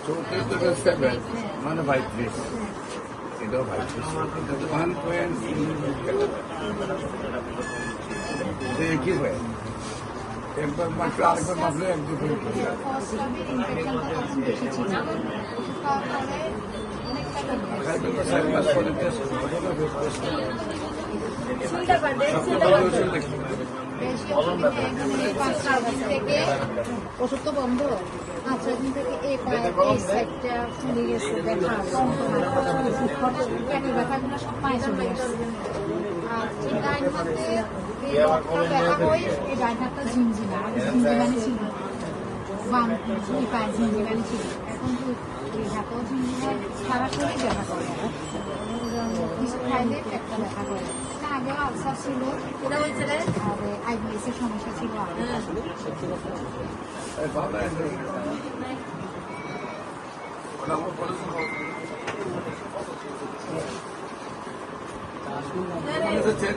চৌত্রিশ মানে 32 এটাও 1.3 একই হয় একবার মাত্র আরেকবার মাত্র এক দুপুর ওষুধ তো বন্ধ। আচ্ছা দিন থেকে এই সাইডটা ফুলে গেছে, ব্যথা পেটের ব্যথাগুলো সব পায়ে চলে আসছে। আর ডাইন হাতে ব্যথা হয়, এই ডাইন হাতটা ঝিমঝিমা, ঝিমঝিমানি ছিল, বাম পায়ে ঝিমঝিমানি ছিল, এখন তো এই হাতেও ঝিমঝিমায়, সারা শরীর ব্যথা করে, কিছু খাইলে পেটটা ব্যথা করে। আগেও আলসার ছিল, আর আইবিএস এর সমস্যা ছিল আগে। চেক